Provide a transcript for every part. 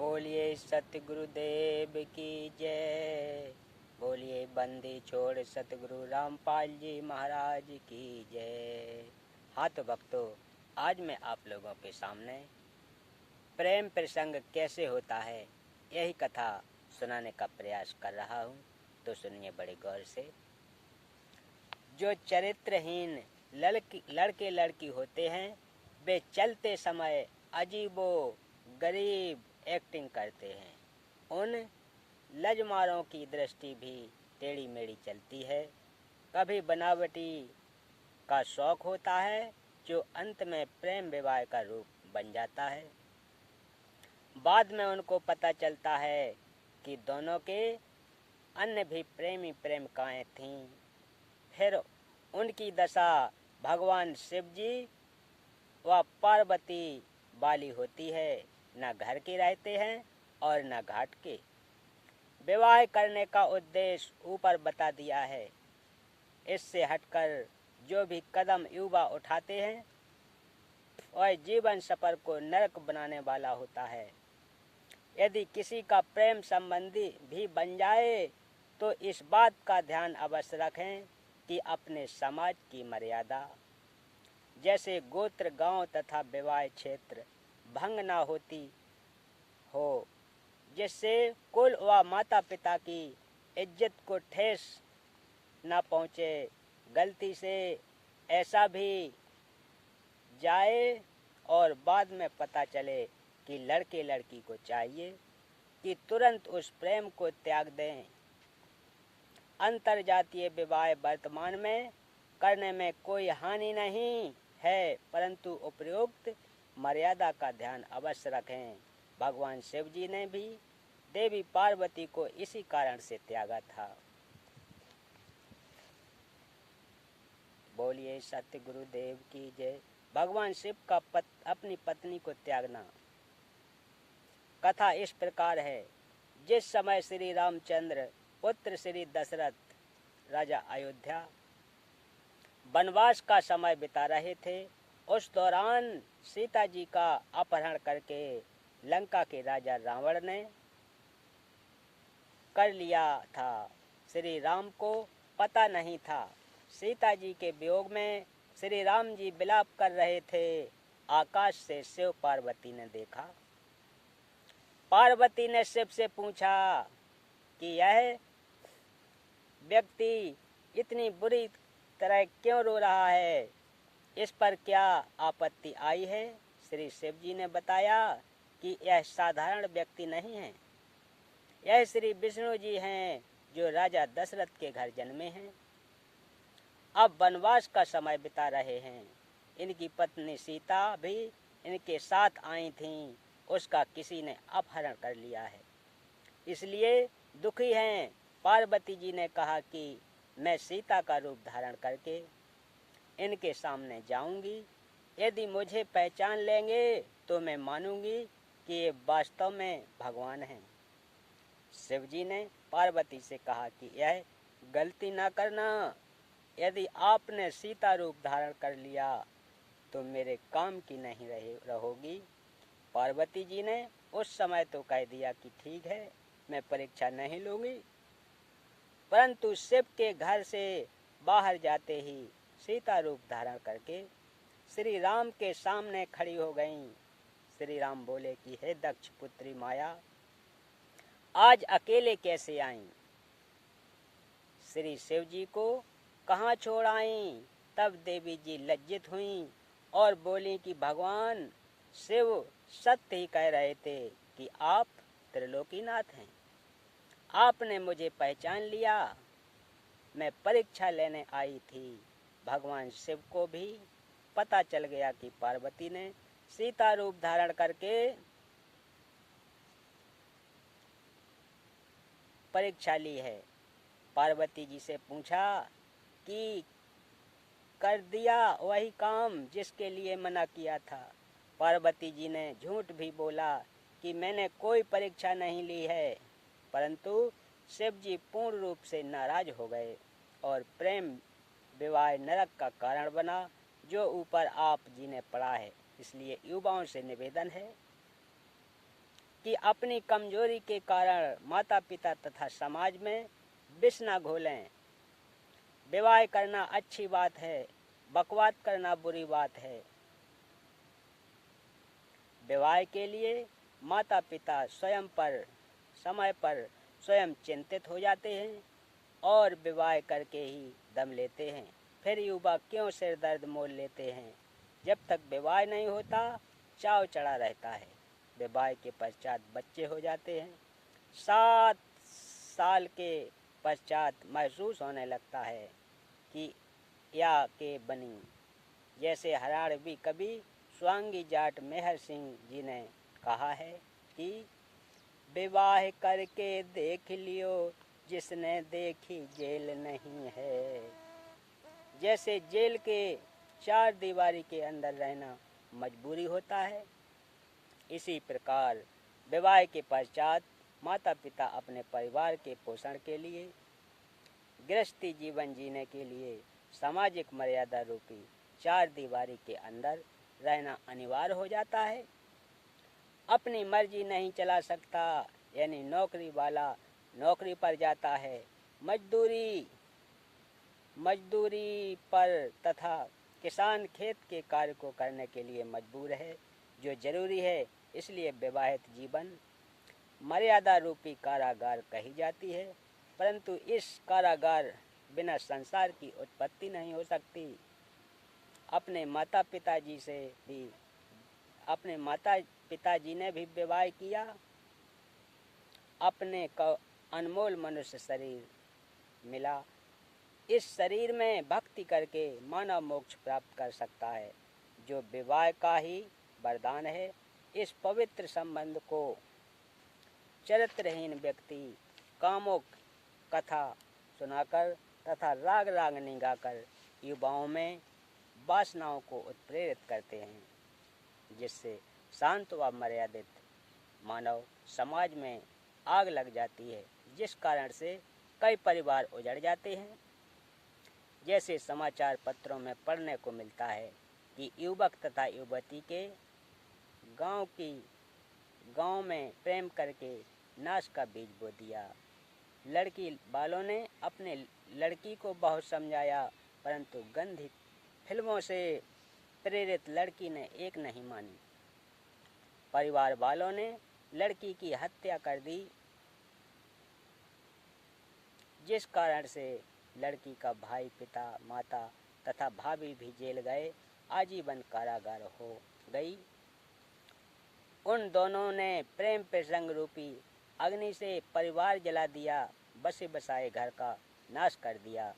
बोलिए सतगुरुदेव की जय। बोलिए बंदी छोड़ सतगुरु रामपाल जी महाराज की जय। हाँ तो भक्तों, आज मैं आप लोगों के सामने प्रेम प्रसंग कैसे होता है यही कथा सुनाने का प्रयास कर रहा हूँ। तो सुनिए बड़े गौर से। जो चरित्रहीन लड़के लड़की होते हैं वे चलते समय अजीबो गरीब एक्टिंग करते हैं। उन लजमारों की दृष्टि भी टेढ़ी मेढ़ी चलती है। कभी बनावटी का शौक होता है जो अंत में प्रेम विवाह का रूप बन जाता है। बाद में उनको पता चलता है कि दोनों के अन्य भी प्रेमी प्रेमिकाएं थीं। फिर उनकी दशा भगवान शिव जी व पार्वती वाली होती है। न घर के रहते हैं और न घाट के। विवाह करने का उद्देश्य ऊपर बता दिया है। इससे हटकर जो भी कदम युवा उठाते हैं वह जीवन सफर को नरक बनाने वाला होता है। यदि किसी का प्रेम संबंधी भी बन जाए तो इस बात का ध्यान अवश्य रखें कि अपने समाज की मर्यादा जैसे गोत्र, गांव तथा विवाह क्षेत्र भंग न होती हो, जिससे कुल व माता पिता की इज्जत को ठेस न पहुँचे। गलती से ऐसा भी जाए और बाद में पता चले कि लड़के लड़की को चाहिए कि तुरंत उस प्रेम को त्याग दें। अंतरजातीय विवाह वर्तमान में करने में कोई हानि नहीं है, परंतु उपयुक्त मर्यादा का ध्यान अवश्य रखें। भगवान शिव जी ने भी देवी पार्वती को इसी कारण से त्यागा था। बोलिए सत्य गुरुदेव की जय। भगवान शिव का अपनी पत्नी को त्यागना। कथा इस प्रकार है। जिस समय श्री रामचंद्र पुत्र श्री दशरथ राजा अयोध्या वनवास का समय बिता रहे थे, उस दौरान सीता जी का अपहरण करके लंका के राजा रावण ने कर लिया था। श्री राम को पता नहीं था। सीता जी के वियोग में श्री राम जी विलाप कर रहे थे। आकाश से शिव पार्वती ने देखा। पार्वती ने शिव से पूछा कि यह व्यक्ति इतनी बुरी तरह क्यों रो रहा है, इस पर क्या आपत्ति आई है। श्री शिव जी ने बताया कि यह साधारण व्यक्ति नहीं है, यह श्री विष्णु जी हैं जो राजा दशरथ के घर जन्मे हैं। अब वनवास का समय बिता रहे हैं। इनकी पत्नी सीता भी इनके साथ आई थीं। उसका किसी ने अपहरण कर लिया है, इसलिए दुखी हैं। पार्वती जी ने कहा कि मैं सीता का रूप धारण करके इनके सामने जाऊंगी। यदि मुझे पहचान लेंगे तो मैं मानूंगी कि ये वास्तव में भगवान हैं। शिव जी ने पार्वती से कहा कि यह गलती ना करना। यदि आपने सीता रूप धारण कर लिया तो मेरे काम की नहीं रहोगी। पार्वती जी ने उस समय तो कह दिया कि ठीक है, मैं परीक्षा नहीं लूंगी, परंतु शिव के घर से बाहर जाते ही सीता रूप धारण करके श्री राम के सामने खड़ी हो गईं। श्री राम बोले कि हे दक्ष पुत्री माया, आज अकेले कैसे आईं? श्री शिव जी को कहाँ छोड़ आईं? तब देवी जी लज्जित हुईं और बोली कि भगवान शिव सत्य ही कह रहे थे कि आप त्रिलोकीनाथ हैं। आपने मुझे पहचान लिया। मैं परीक्षा लेने आई थी। भगवान शिव को भी पता चल गया कि पार्वती ने सीता रूप धारण करके परीक्षा ली है। पार्वती जी से पूछा कि कर दिया वही काम जिसके लिए मना किया था। पार्वती जी ने झूठ भी बोला कि मैंने कोई परीक्षा नहीं ली है, परंतु शिव जी पूर्ण रूप से नाराज हो गए और प्रेम विवाह नरक का कारण बना, जो ऊपर आप जी ने पढ़ा है। इसलिए युवाओं से निवेदन है कि अपनी कमजोरी के कारण माता पिता तथा समाज में विष न घोलें। विवाह करना अच्छी बात है, बकवाद करना बुरी बात है। विवाह के लिए माता पिता स्वयं पर समय पर स्वयं चिंतित हो जाते हैं और विवाह करके ही दम लेते हैं। फिर युवा क्यों सिर दर्द मोल लेते हैं। जब तक विवाह नहीं होता चाव चढ़ा रहता है। विवाह के पश्चात बच्चे हो जाते हैं। 7 साल के पश्चात महसूस होने लगता है कि या के बनी। जैसे हरियाणवी कवि स्वांगी जाट मेहर सिंह जी ने कहा है कि विवाह करके देख लियो जिसने देखी जेल नहीं है। जैसे जेल के 4 दीवारी के अंदर रहना मजबूरी होता है, इसी प्रकार विवाह के पश्चात माता पिता अपने परिवार के पोषण के लिए, गृहस्थी जीवन जीने के लिए सामाजिक मर्यादा रूपी 4 दीवारी के अंदर रहना अनिवार्य हो जाता है। अपनी मर्जी नहीं चला सकता, यानी नौकरी वाला नौकरी पर जाता है, मजदूरी पर तथा किसान खेत के कार्य को करने के लिए मजबूर है, जो जरूरी है। इसलिए विवाहित जीवन मर्यादा रूपी कारागार कही जाती है। परंतु इस कारागार बिना संसार की उत्पत्ति नहीं हो सकती। अपने माता पिताजी ने भी विवाह किया। अपने को अनमोल मनुष्य शरीर मिला। इस शरीर में भक्ति करके मानव मोक्ष प्राप्त कर सकता है, जो विवाह का ही वरदान है। इस पवित्र संबंध को चरित्रहीन व्यक्ति कामुक कथा सुनाकर तथा राग रागनी गाकर युवाओं में वासनाओं को उत्प्रेरित करते हैं, जिससे शांत व मर्यादित मानव समाज में आग लग जाती है, जिस कारण से कई परिवार उजड़ जाते हैं। जैसे समाचार पत्रों में पढ़ने को मिलता है कि युवक तथा युवती के गांव में प्रेम करके नाश का बीज बो दिया। लड़की वालों ने अपने लड़की को बहुत समझाया, परंतु गंदी फिल्मों से प्रेरित लड़की ने एक नहीं मानी। परिवार वालों ने लड़की की हत्या कर दी, जिस कारण से लड़की का भाई, पिता, माता तथा भाभी भी जेल गए, आजीवन कारागार हो गई। उन दोनों ने प्रेम प्रसंग रूपी अग्नि से परिवार जला दिया, बसे बसाए घर का नाश कर दिया।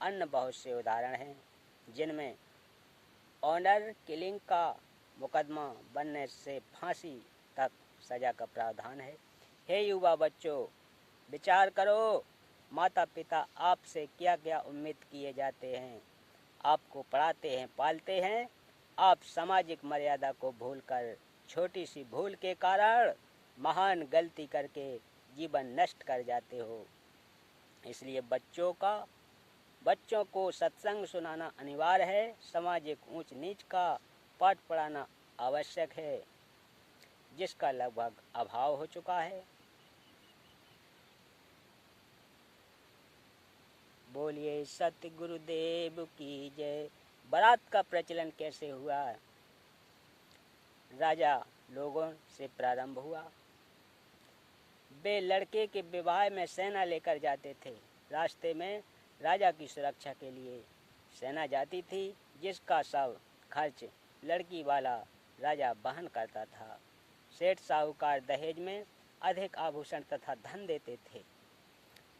अन्य बहुत से उदाहरण हैं, जिनमें ऑनर किलिंग का मुकदमा बनने से फांसी तक सजा का प्रावधान है। हे युवा बच्चों, विचार करो, माता पिता आपसे क्या क्या उम्मीद किए जाते हैं। आपको पढ़ाते हैं, पालते हैं। आप सामाजिक मर्यादा को भूलकर छोटी सी भूल के कारण महान गलती करके जीवन नष्ट कर जाते हो। इसलिए बच्चों को सत्संग सुनाना अनिवार्य है। सामाजिक ऊंच नीच का पाठ पढ़ाना आवश्यक है, जिसका लगभग अभाव हो चुका है। बोलिए सत्य गुरुदेव की जय। बारात का प्रचलन कैसे हुआ? राजा लोगों से प्रारंभ हुआ। वे लड़के के विवाह में सेना लेकर जाते थे। रास्ते में राजा की सुरक्षा के लिए सेना जाती थी, जिसका सब खर्च लड़की वाला राजा वहन करता था। सेठ साहूकार दहेज में अधिक आभूषण तथा धन देते थे।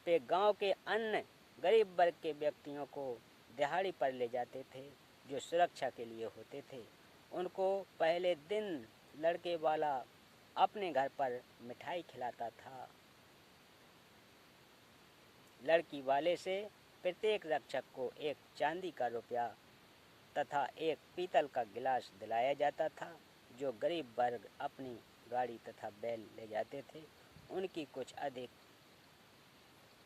वे गांव के अन्य गरीब वर्ग के व्यक्तियों को दिहाड़ी पर ले जाते थे, जो सुरक्षा के लिए होते थे। उनको पहले दिन लड़के वाला अपने घर पर मिठाई खिलाता था। लड़की वाले से प्रत्येक रक्षक को एक चांदी का रुपया तथा एक पीतल का गिलास दिलाया जाता था। जो गरीब वर्ग अपनी गाड़ी तथा बैल ले जाते थे, उनकी कुछ अधिक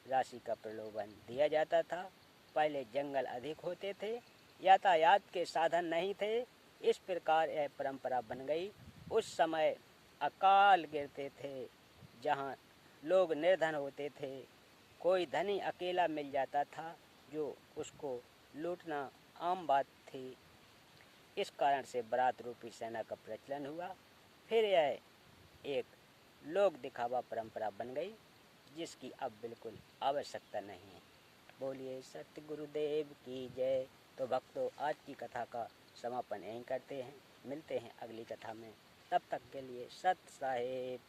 राशि का प्रलोभन दिया जाता था। पहले जंगल अधिक होते थे, यातायात के साधन नहीं थे, इस प्रकार यह परंपरा बन गई। उस समय अकाल गिरते थे, जहाँ लोग निर्धन होते थे, कोई धनी अकेला मिल जाता था जो उसको लूटना आम बात थी। इस कारण से बारात रूपी सेना का प्रचलन हुआ। फिर यह एक लोक दिखावा परंपरा बन गई, जिसकी अब बिल्कुल आवश्यकता नहीं है। बोलिए सत्य गुरुदेव की जय। तो भक्तों, आज की कथा का समापन यहीं करते हैं। मिलते हैं अगली कथा में। तब तक के लिए सत साहेब।